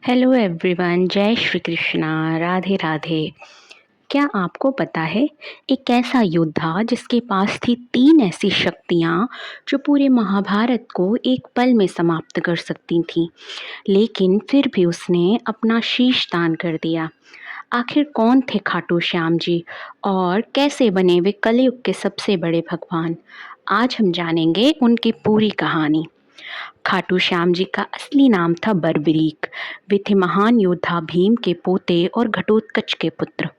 Hello everyone, जय श्री कृष्णा, राधे राधे। क्या आपको पता है एक ऐसा योद्धा जिसके पास थी तीन ऐसी शक्तियां जो पूरे महाभारत को एक पल में समाप्त कर सकती थीं, लेकिन फिर भी उसने अपना शीश दान कर दिया। आखिर कौन थे खाटू श्याम जी और कैसे बने वे कलयुग के सबसे बड़े भगवान? आज हम जानेंगे उनकी पूरी कहानी। खाटू श्याम जी का असली नाम था बर्बरीक। वे थे महान योद्धा भीम के पोते और घटोत्कच के पुत्र।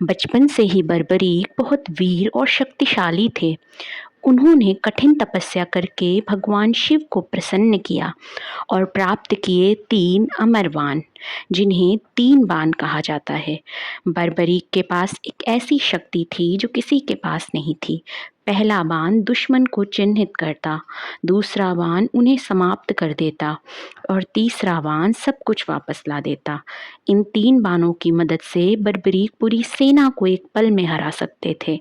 बचपन से ही बर्बरीक बहुत वीर और शक्तिशाली थे। उन्होंने कठिन तपस्या करके भगवान शिव को प्रसन्न किया और प्राप्त किए तीन अमर बाण, जिन्हें तीन बाण कहा जाता है। बर्बरीक के पास एक ऐसी शक्ति थी जो किसी के पास नहीं थी। पहला बाण दुश्मन को चिन्हित करता, दूसरा बाण उन्हें समाप्त कर देता और तीसरा बाण सब कुछ वापस ला देता। इन तीन बाणों की मदद से बर्बरीक पूरी सेना को एक पल में हरा सकते थे।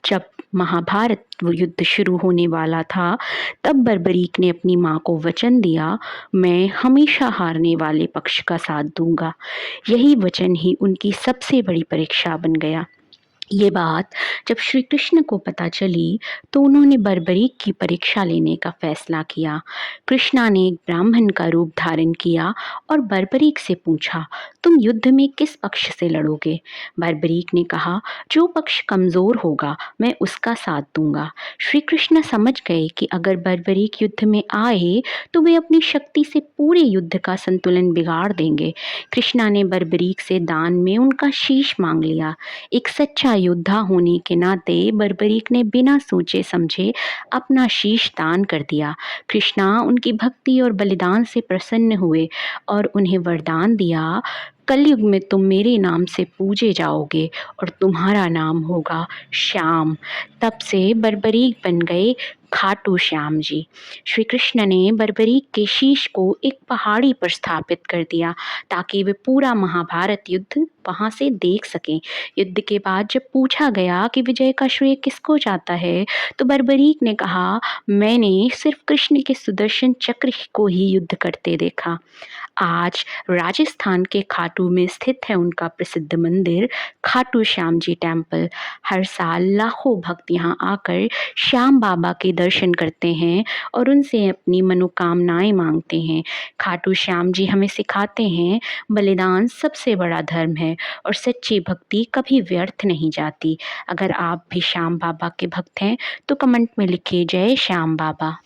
जब महाभारत युद्ध शुरू होने वाला था, तब बर्बरीक ने अपनी माँ को वचन दिया, मैं हमेशा हारने वाले पक्ष का साथ दूंगा। यही वचन ही उनकी सबसे बड़ी परीक्षा बन गया। ये बात जब श्री कृष्ण को पता चली तो उन्होंने बर्बरीक की परीक्षा लेने का फैसला किया। कृष्णा ने एक ब्राह्मण का रूप धारण किया और बर्बरीक से पूछा, तुम युद्ध में किस पक्ष से लड़ोगे? बर्बरीक ने कहा, जो पक्ष कमजोर होगा मैं उसका साथ दूंगा। श्री कृष्ण समझ गए कि अगर बर्बरीक युद्ध में आए तो वे अपनी शक्ति से पूरे युद्ध का संतुलन बिगाड़ देंगे। कृष्णा ने बर्बरीक से दान में उनका शीश मांग लिया। एक सच्चा योद्धा होने के नाते बर्बरीक ने बिना सोचे समझे अपना शीश दान कर दिया। कृष्णा उनकी भक्ति और बलिदान से प्रसन्न हुए और उन्हें वरदान दिया, कलयुग में तुम मेरे नाम से पूजे जाओगे और तुम्हारा नाम होगा श्याम। तब से बर्बरीक बन गए खाटू श्याम जी। श्री कृष्ण ने बर्बरीक के शीश को एक पहाड़ी पर स्थापित कर दिया ताकि वे पूरा महाभारत युद्ध वहां से देख सकें। युद्ध के बाद जब पूछा गया कि विजय का श्रेय किसको जाता है, तो बर्बरीक ने कहा, मैंने सिर्फ कृष्ण के सुदर्शन चक्र को ही युद्ध करते देखा। आज राजस्थान के खाटू में स्थित है उनका प्रसिद्ध मंदिर खाटू श्याम जी टेम्पल। हर साल लाखों भक्त यहाँ आकर श्याम बाबा के दर्शन करते हैं और उनसे अपनी मनोकामनाएं मांगते हैं। खाटू श्याम जी हमें सिखाते हैं, बलिदान सबसे बड़ा धर्म है और सच्ची भक्ति कभी व्यर्थ नहीं जाती। अगर आप भी श्याम बाबा के भक्त हैं तो कमेंट में लिखिए, जय श्याम बाबा।